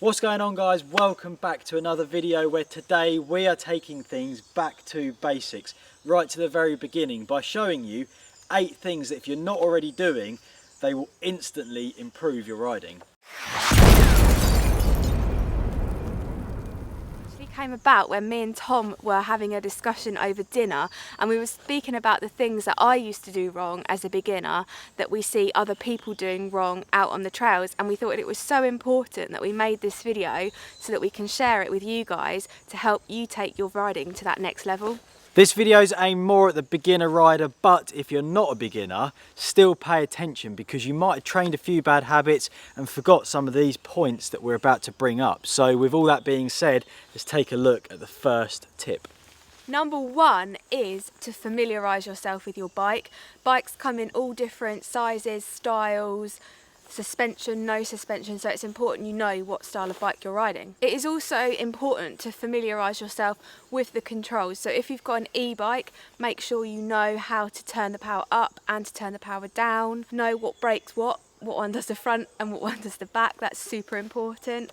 What's going on, guys? Welcome back to another video where today we are taking things back to basics, right to the very beginning, by showing you 8 things that if you're not already doing, they will instantly improve your riding. Came about when me and Tom were having a discussion over dinner, and we were speaking about the things that I used to do wrong as a beginner that we see other people doing wrong out on the trails, and we thought it was so important that we made this video so that we can share it with you guys to help you take your riding to that next level. This video is aimed more at the beginner rider, but if you're not a beginner, still pay attention because you might have trained a few bad habits and forgot some of these points that we're about to bring up. So with all that being said, let's take a look at the first tip. Number 1 is to familiarise yourself with your bike. Bikes come in all different sizes, styles, suspension, no suspension, so it's important you know what style of bike you're riding. It is also important to familiarise yourself with the controls. So if you've got an e-bike, make sure you know how to turn the power up and to turn the power down, know what brakes what one does the front and what one does the back. That's super important.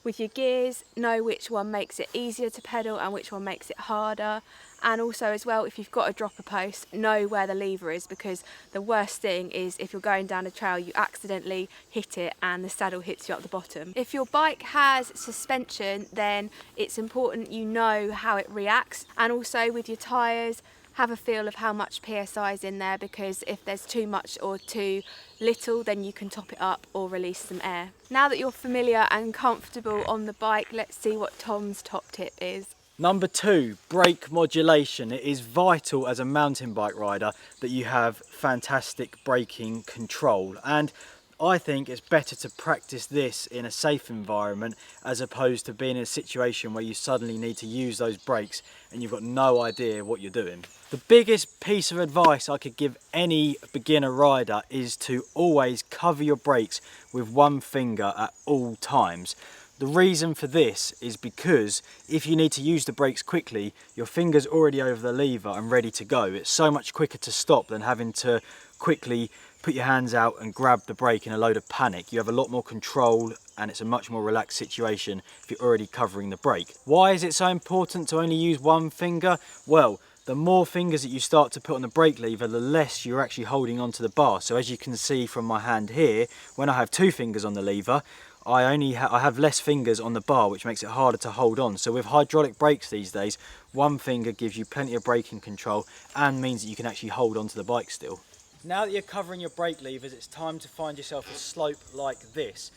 With your gears, know which one makes it easier to pedal and which one makes it harder. And also as well, if you've got a dropper post, know where the lever is, because the worst thing is if you're going down a trail, you accidentally hit it and the saddle hits you up the bottom. If your bike has suspension, then it's important you know how it reacts. And also with your tyres, have a feel of how much PSI is in there, because if there's too much or too little, then you can top it up or release some air. Now that you're familiar and comfortable on the bike, let's see what Tom's top tip is. Number 2, brake modulation. It is vital as a mountain bike rider that you have fantastic braking control, and I think it's better to practice this in a safe environment as opposed to being in a situation where you suddenly need to use those brakes and you've got no idea what you're doing. The biggest piece of advice I could give any beginner rider is to always cover your brakes with one finger at all times. The reason for this is because if you need to use the brakes quickly, your finger's already over the lever and ready to go. It's so much quicker to stop than having to quickly put your hands out and grab the brake in a load of panic. You have a lot more control and it's a much more relaxed situation if you're already covering the brake. Why is it so important to only use one finger? Well, the more fingers that you start to put on the brake lever, the less you're actually holding onto the bar. So as you can see from my hand here, when I have 2 fingers on the lever, I have less fingers on the bar, which makes it harder to hold on. So with hydraulic brakes these days, one finger gives you plenty of braking control and means that you can actually hold onto the bike still. Now that you're covering your brake levers, it's time to find yourself a slope like this.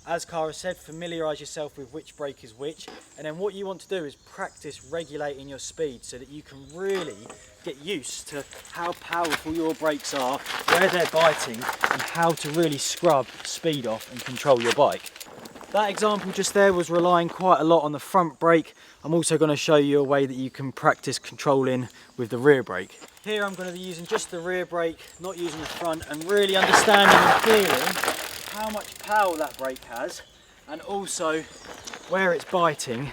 As Cara said, familiarise yourself with which brake is which, and then what you want to do is practice regulating your speed so that you can really get used to how powerful your brakes are, where they're biting, and how to really scrub speed off and control your bike. That example just there was relying quite a lot on the front brake. I'm also going to show you a way that you can practice controlling with the rear brake. Here I'm going to be using just the rear brake, not using the front, and really understanding and feeling how much power that brake has and also where it's biting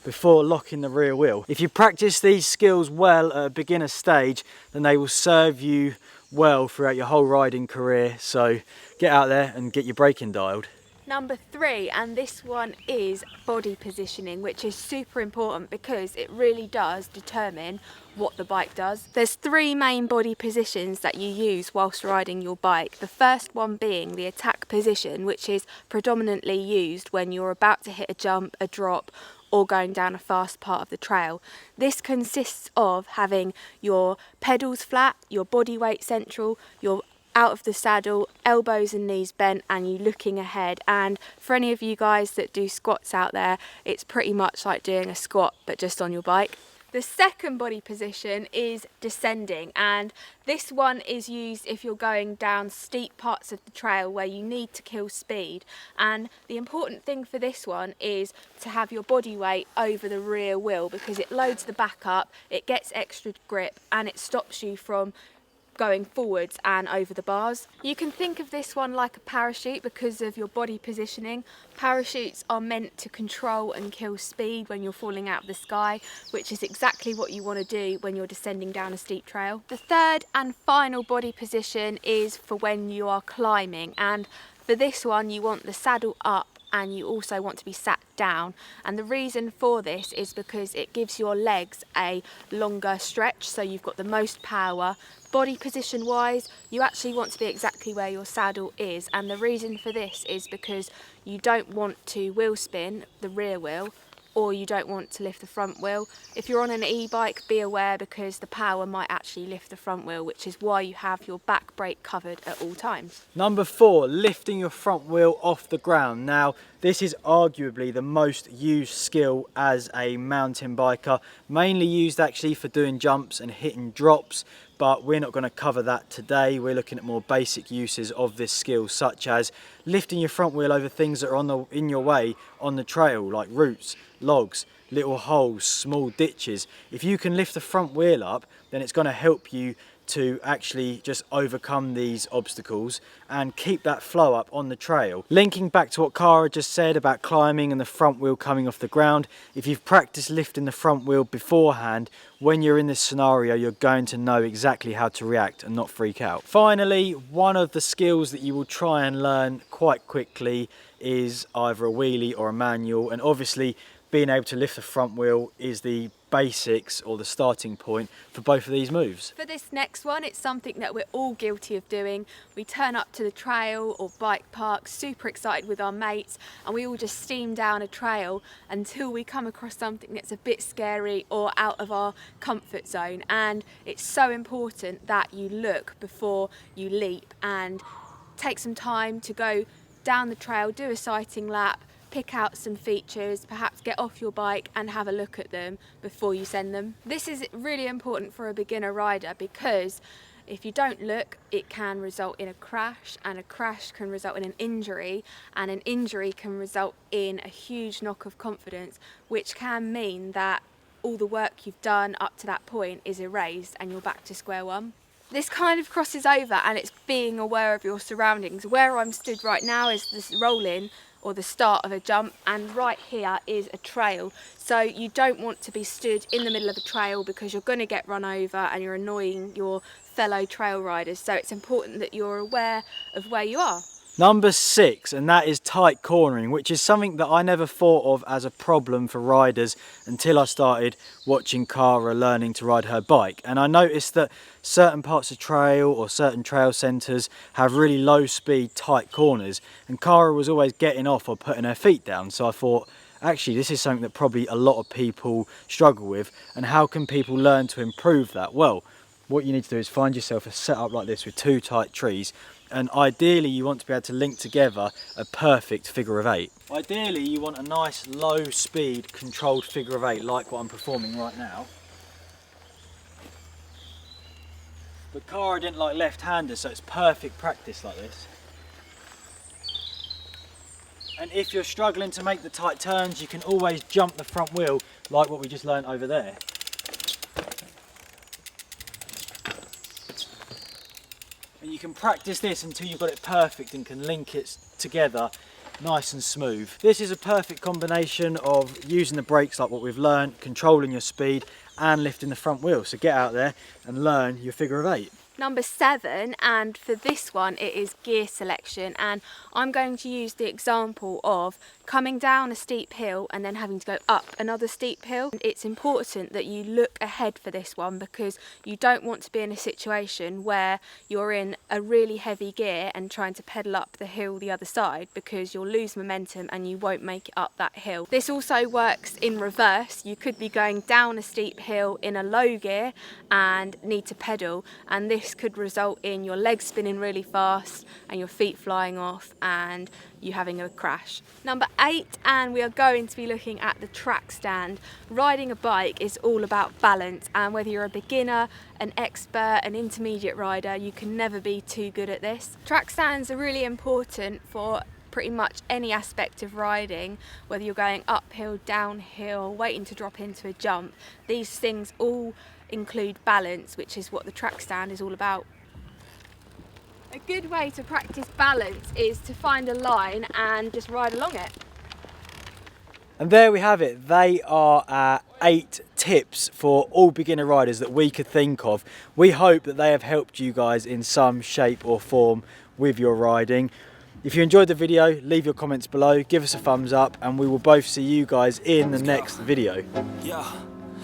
before locking the rear wheel. If you practice these skills well at a beginner stage, then they will serve you well throughout your whole riding career. So get out there and get your braking dialed. Number 3, and this one is body positioning, which is super important because it really does determine what the bike does. There's 3 main body positions that you use whilst riding your bike. The first one being the attack position, which is predominantly used when you're about to hit a jump, a drop, or going down a fast part of the trail. This consists of having your pedals flat, your body weight central, your out of the saddle, elbows and knees bent, and you looking ahead. And for any of you guys that do squats out there, it's pretty much like doing a squat but just on your bike. The second body position is descending, and this one is used if you're going down steep parts of the trail where you need to kill speed. And the important thing for this one is to have your body weight over the rear wheel, because it loads the back up, it gets extra grip, and it stops you from going forwards and over the bars. You can think of this one like a parachute because of your body positioning. Parachutes are meant to control and kill speed when you're falling out of the sky, which is exactly what you want to do when you're descending down a steep trail. The third and final body position is for when you are climbing, and for this one you want the saddle up and you also want to be sat down. And the reason for this is because it gives your legs a longer stretch, so you've got the most power. Body position wise, you actually want to be exactly where your saddle is, and the reason for this is because you don't want to wheel spin the rear wheel, or you don't want to lift the front wheel. If you're on an e-bike, be aware because the power might actually lift the front wheel, which is why you have your back brake covered at all times. Number 4, lifting your front wheel off the ground. Now, this is arguably the most used skill as a mountain biker, mainly used actually for doing jumps and hitting drops, but we're not going to cover that today. We're looking at more basic uses of this skill, such as lifting your front wheel over things that are in your way on the trail, like roots, logs, little holes, small ditches. If you can lift the front wheel up, then it's going to help you to actually just overcome these obstacles and keep that flow up on the trail. Linking back to what Cara just said about climbing and the front wheel coming off the ground, if you've practiced lifting the front wheel beforehand, when you're in this scenario, you're going to know exactly how to react and not freak out. Finally, one of the skills that you will try and learn quite quickly is either a wheelie or a manual, and obviously being able to lift the front wheel is the basics or the starting point for both of these moves. For this next one, it's something that we're all guilty of doing. We turn up to the trail or bike park super excited with our mates, and we all just steam down a trail until we come across something that's a bit scary or out of our comfort zone. And it's so important that you look before you leap and take some time to go down the trail, do a sighting lap, pick out some features, perhaps get off your bike and have a look at them before you send them. This is really important for a beginner rider because if you don't look, it can result in a crash, and a crash can result in an injury, and an injury can result in a huge knock of confidence, which can mean that all the work you've done up to that point is erased and you're back to square one. This kind of crosses over, and it's being aware of your surroundings. Where I'm stood right now is this roll-in or the start of a jump, and right here is a trail. So you don't want to be stood in the middle of a trail because you're going to get run over and you're annoying your fellow trail riders. So it's important that you're aware of where you are. Number 6, and that is tight cornering, which is something that I never thought of as a problem for riders until I started watching Cara learning to ride her bike. And I noticed that certain parts of trail or certain trail centres have really low speed tight corners, and Cara was always getting off or putting her feet down. So I thought, actually this is something that probably a lot of people struggle with, and how can people learn to improve that? Well, what you need to do is find yourself a setup like this with 2 tight trees, and ideally you want to be able to link together a perfect figure of 8. Ideally you want a nice low speed controlled figure of 8 like what I'm performing right now. But Cara didn't like left-handers, so it's perfect practice like this. And if you're struggling to make the tight turns, you can always jump the front wheel like what we just learned over there. And you can practice this until you've got it perfect and can link it together nice and smooth. This is a perfect combination of using the brakes like what we've learned, controlling your speed and lifting the front wheel. So get out there and learn your figure of 8. Number 7, and for this one it is gear selection, and I'm going to use the example of coming down a steep hill and then having to go up another steep hill. It's important that you look ahead for this one because you don't want to be in a situation where you're in a really heavy gear and trying to pedal up the hill the other side, because you'll lose momentum and you won't make it up that hill. This also works in reverse. You could be going down a steep hill in a low gear and need to pedal, and this could result in your legs spinning really fast and your feet flying off and you having a crash. Number 8, and we are going to be looking at the track stand. Riding a bike is all about balance, and whether you're a beginner, an expert, an intermediate rider, you can never be too good at this. Track stands are really important for pretty much any aspect of riding, whether you're going uphill, downhill, waiting to drop into a jump. These things all include balance, which is what the track stand is all about. A good way to practice balance is to find a line and just ride along it. And there we have it. They are our 8 tips for all beginner riders that we could think of. We hope that they have helped you guys in some shape or form with your riding. If you enjoyed the video, leave your comments below, give us a thumbs up, and we will both see you guys in the next video. Yeah,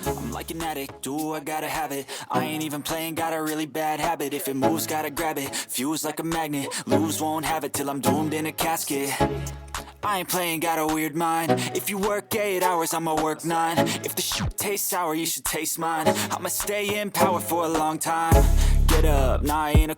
I'm like an addict, do I gotta have it. I ain't even playing, got a really bad habit. If it moves, gotta grab it, fuse like a magnet. Lose, won't have it till I'm doomed in a casket. I ain't playing, got a weird mind. If you work 8 hours, I'ma work 9. If the shit tastes sour, you should taste mine. I'ma stay in power for a long time. Get up, nah, I ain't a